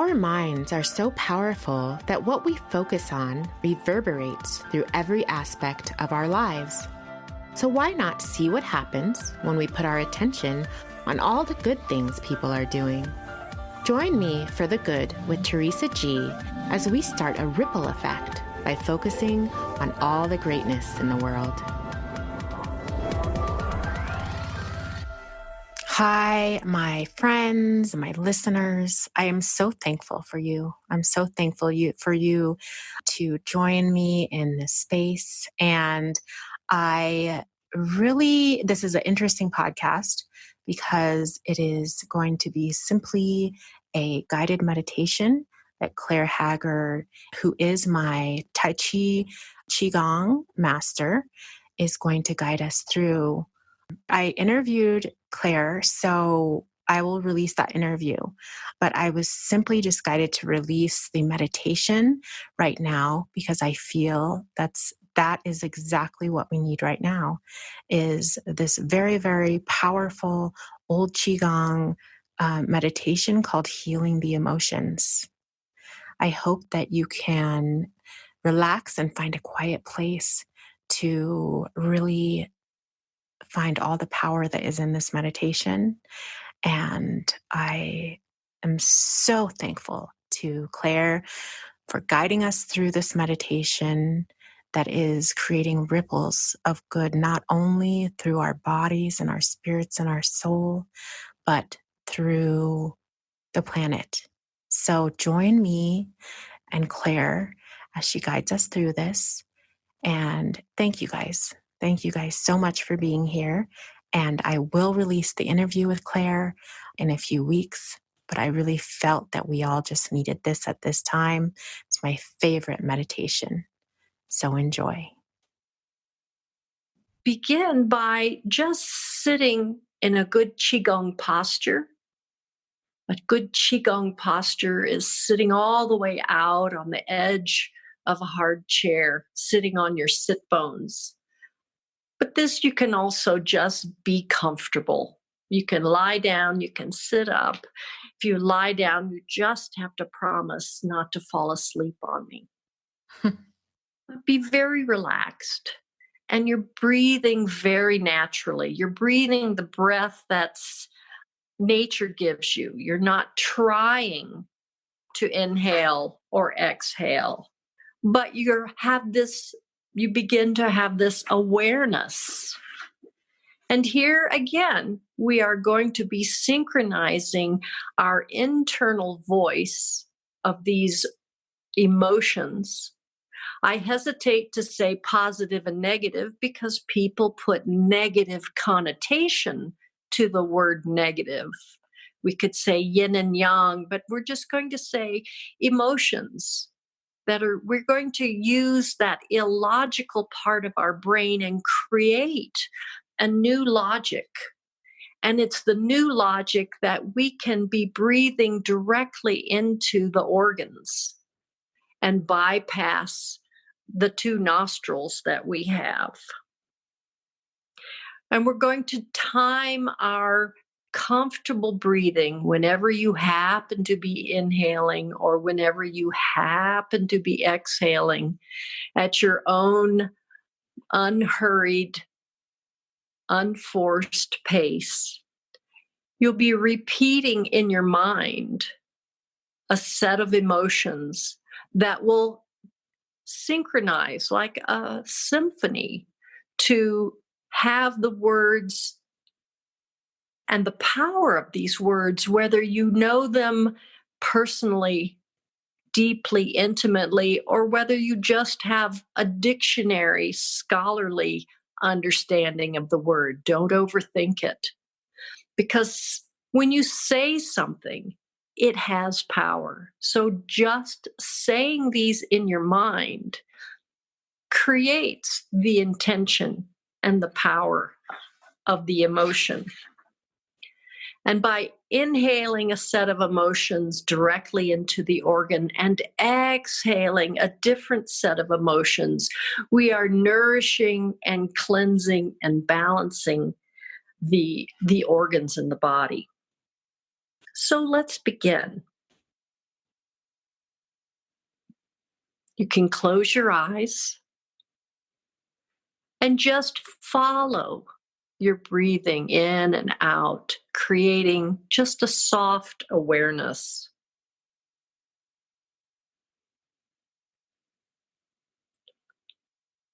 Our minds are so powerful that what we focus on reverberates through every aspect of our lives. So why not see what happens when we put our attention on all the good things people are doing? Join me for the good with Teresa G as we start a ripple effect by focusing on all the greatness in the world. Hi, my friends, my listeners. I am so thankful for you. I'm so thankful for you to join me in this space. And this is an interesting podcast because it is going to be simply a guided meditation that Clair Hager, who is my Tai Chi Qigong master, is going to guide us through. I interviewed Claire, so I will release that interview. But I was simply just guided to release the meditation right now because I feel that is exactly what we need right now, is this very, very powerful old Qigong meditation called Healing the Emotions. I hope that you can relax and find a quiet place to really find all the power that is in this meditation. And I am so thankful to Claire for guiding us through this meditation that is creating ripples of good, not only through our bodies and our spirits and our soul, but through the planet. So join me and Claire as she guides us through this. And thank you guys. Thank you guys so much for being here. And I will release the interview with Claire in a few weeks, but I really felt that we all just needed this at this time. It's my favorite meditation. So enjoy. Begin by just sitting in a good Qigong posture. A good Qigong posture is sitting all the way out on the edge of a hard chair, sitting on your sit bones. But this, you can also just be comfortable. You can lie down, you can sit up. If you lie down, you just have to promise not to fall asleep on me. Be very relaxed. And you're breathing very naturally. You're breathing the breath that's nature gives you. You're not trying to inhale or exhale, but you begin to have this awareness. And here again, we are going to be synchronizing our internal voice of these emotions. I hesitate to say positive and negative because people put negative connotation to the word negative. We could say yin and yang, but we're just going to say emotions. We're going to use that illogical part of our brain and create a new logic. And it's the new logic that we can be breathing directly into the organs and bypass the two nostrils that we have. And we're going to time our comfortable breathing whenever you happen to be inhaling or whenever you happen to be exhaling at your own unhurried, unforced pace. You'll be repeating in your mind a set of emotions that will synchronize like a symphony to have the words and the power of these words, whether you know them personally, deeply, intimately, or whether you just have a dictionary, scholarly understanding of the word. Don't overthink it. Because when you say something, it has power. So just saying these in your mind creates the intention and the power of the emotion. And by inhaling a set of emotions directly into the organ and exhaling a different set of emotions, we are nourishing and cleansing and balancing the organs in the body. So let's begin. You can close your eyes and just follow your breathing in and out, creating just a soft awareness.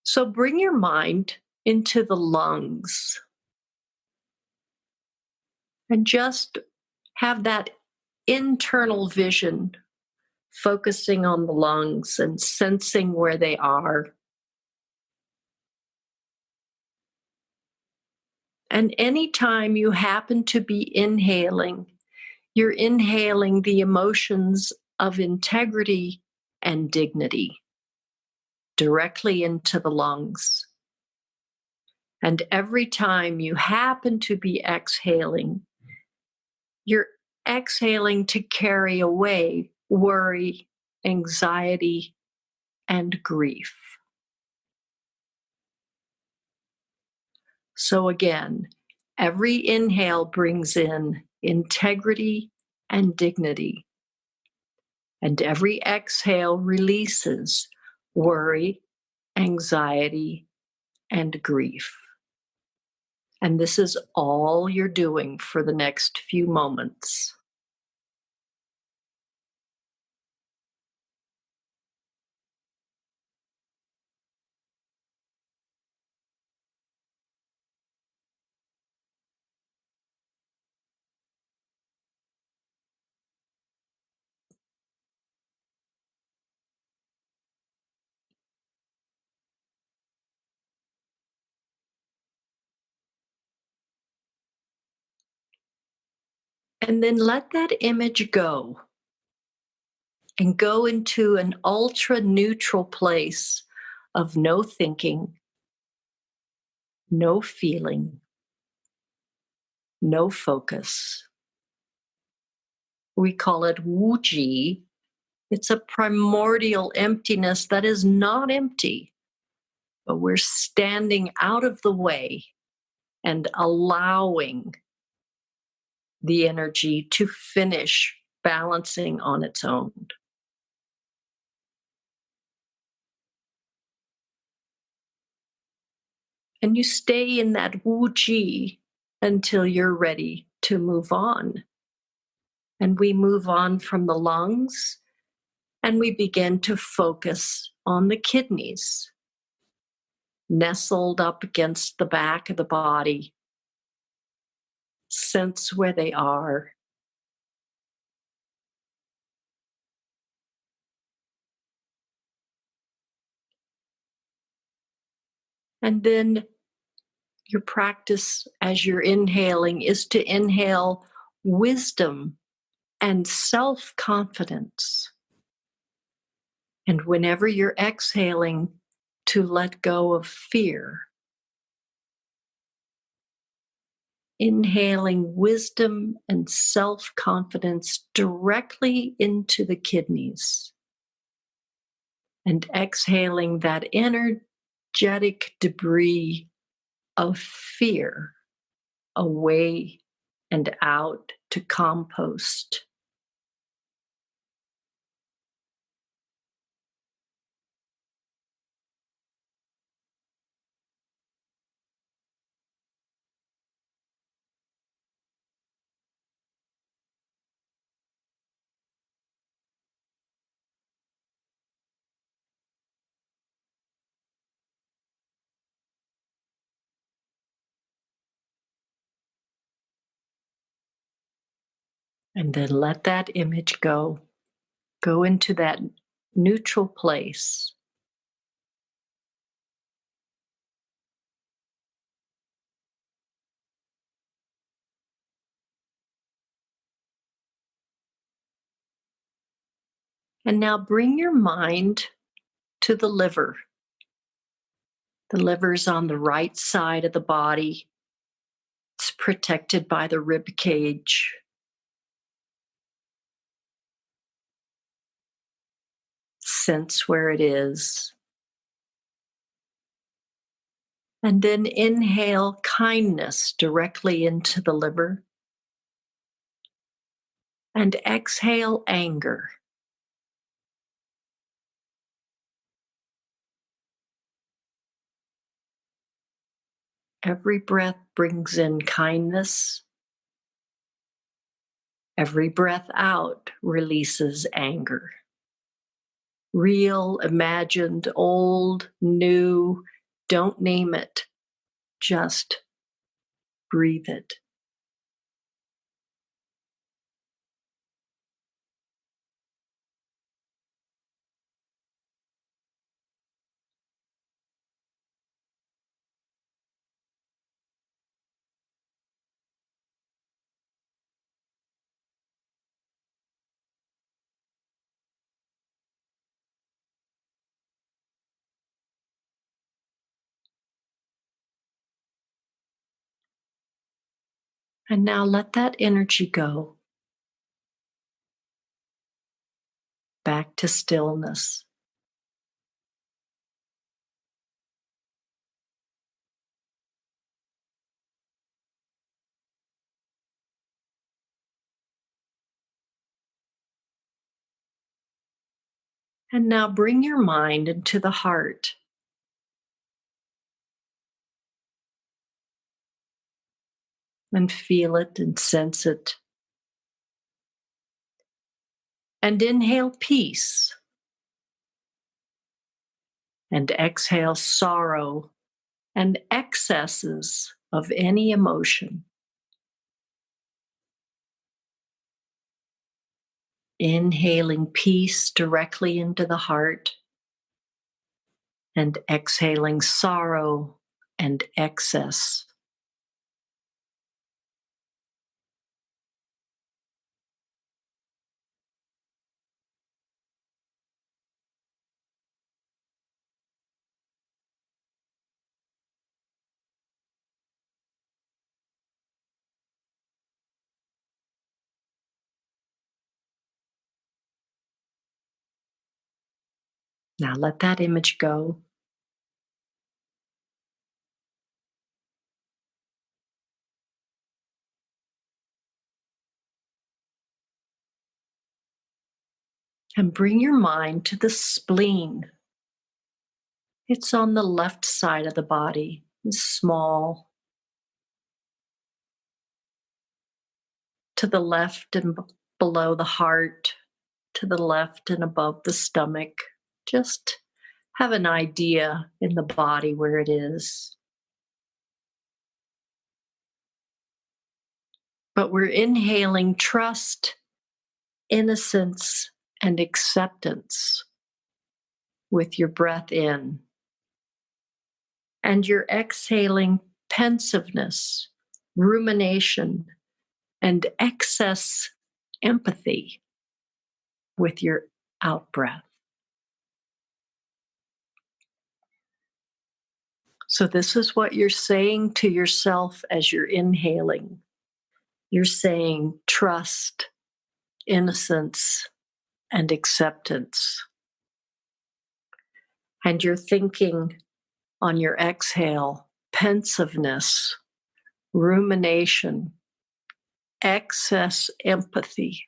So bring your mind into the lungs and just have that internal vision, focusing on the lungs and sensing where they are. And anytime you happen to be inhaling, you're inhaling the emotions of integrity and dignity directly into the lungs. And every time you happen to be exhaling, you're exhaling to carry away worry, anxiety, and grief. So again, every inhale brings in integrity and dignity, and every exhale releases worry, anxiety, and grief. And this is all you're doing for the next few moments. And then let that image go and go into an ultra neutral place of no thinking, no feeling, no focus. We call it wuji. It's a primordial emptiness that is not empty, but we're standing out of the way and allowing the energy to finish balancing on its own. And you stay in that wuji until you're ready to move on. And we move on from the lungs and we begin to focus on the kidneys, nestled up against the back of the body. Sense where they are. And then your practice as you're inhaling is to inhale wisdom and self-confidence. And whenever you're exhaling, to let go of fear. Inhaling wisdom and self-confidence directly into the kidneys. And exhaling that energetic debris of fear away and out to compost. And then let that image go. Go into that neutral place. And now bring your mind to the liver. The liver's on the right side of the body. It's protected by the rib cage. Sense where it is. And then inhale kindness directly into the liver. And exhale anger. Every breath brings in kindness. Every breath out releases anger. Real, imagined, old, new, don't name it. Just breathe it. And now let that energy go back to stillness. And now bring your mind into the heart. And feel it and sense it. And inhale peace. And exhale sorrow and excesses of any emotion. Inhaling peace directly into the heart. And exhaling sorrow and excess. Now let that image go. And bring your mind to the spleen. It's on the left side of the body. It's small. To the left and below the heart. To the left and above the stomach. Just have an idea in the body where it is. But we're inhaling trust, innocence, and acceptance with your breath in. And you're exhaling pensiveness, rumination, and excess empathy with your out breath. So, this is what you're saying to yourself as you're inhaling. You're saying trust, innocence, and acceptance. And you're thinking on your exhale, pensiveness, rumination, excess empathy.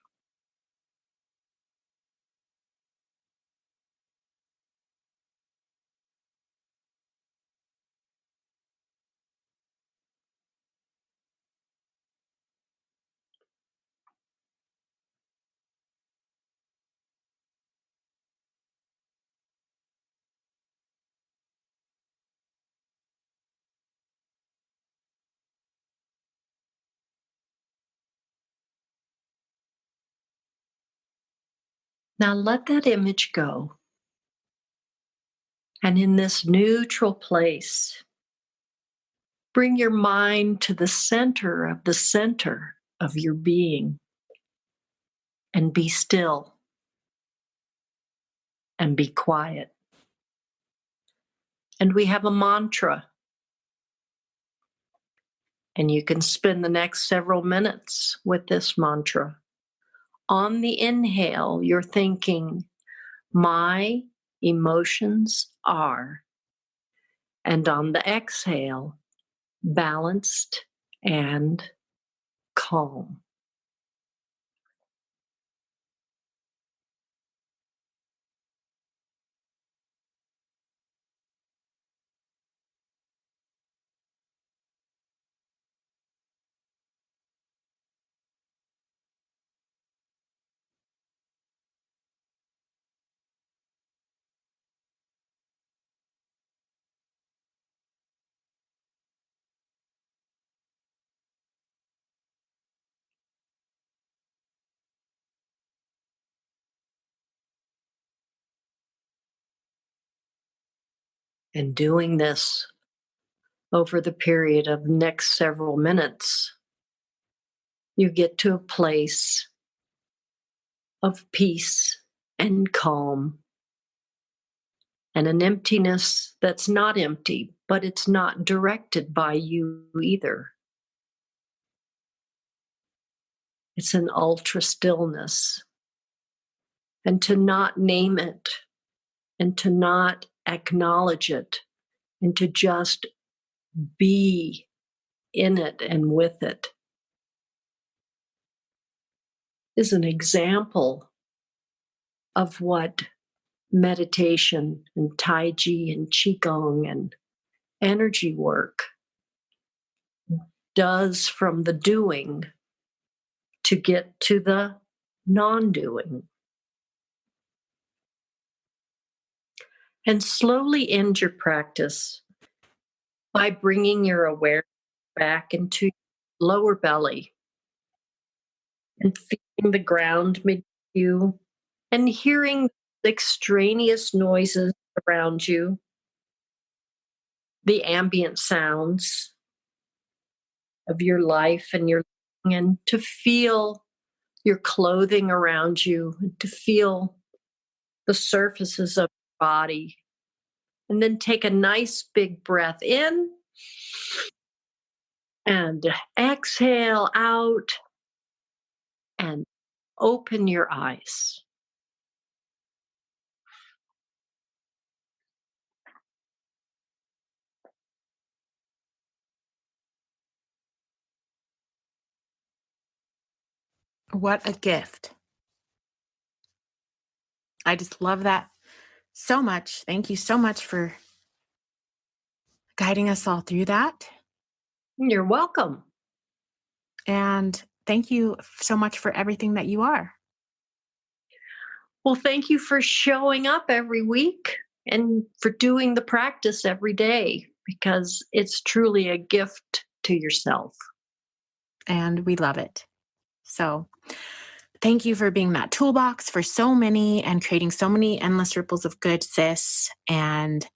Now let that image go. And in this neutral place, bring your mind to the center of your being, and be still and be quiet. And we have a mantra, and you can spend the next several minutes with this mantra. On the inhale, you're thinking, my emotions are. And on the exhale, balanced and calm. And doing this over the period of next several minutes, you get to a place of peace and calm and an emptiness that's not empty, but it's not directed by you either. It's an ultra stillness. And to not name it and to not acknowledge it and to just be in it and with it is an example of what meditation and Tai Chi and Qigong and energy work does from the doing to get to the non-doing. And slowly end your practice by bringing your awareness back into your lower belly and feeling the ground beneath you and hearing extraneous noises around you, the ambient sounds of your life and to feel your clothing around you, and to feel the surfaces of your body. And then take a nice big breath in and exhale out and open your eyes. What a gift. I just love that so much. Thank you so much for guiding us all through that. You're welcome. And thank you so much for everything that you are. Well, thank you for showing up every week and for doing the practice every day, because it's truly a gift to yourself. And we love it. So thank you for being that toolbox for so many and creating so many endless ripples of good, sis. And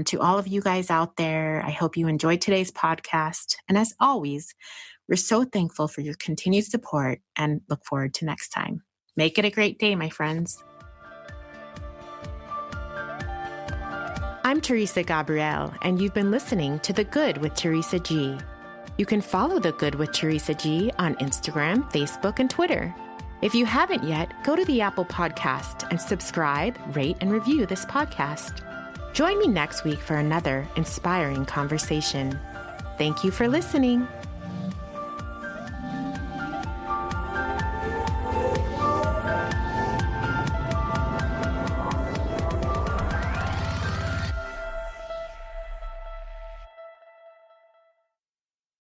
to all of you guys out there, I hope you enjoyed today's podcast. And as always, we're so thankful for your continued support and look forward to next time. Make it a great day, my friends. I'm Teresa Gabrielle, and you've been listening to The Good with Teresa G. You can follow The Good with Teresa G on Instagram, Facebook, and Twitter. If you haven't yet, go to the Apple Podcast and subscribe, rate, and review this podcast. Join me next week for another inspiring conversation. Thank you for listening.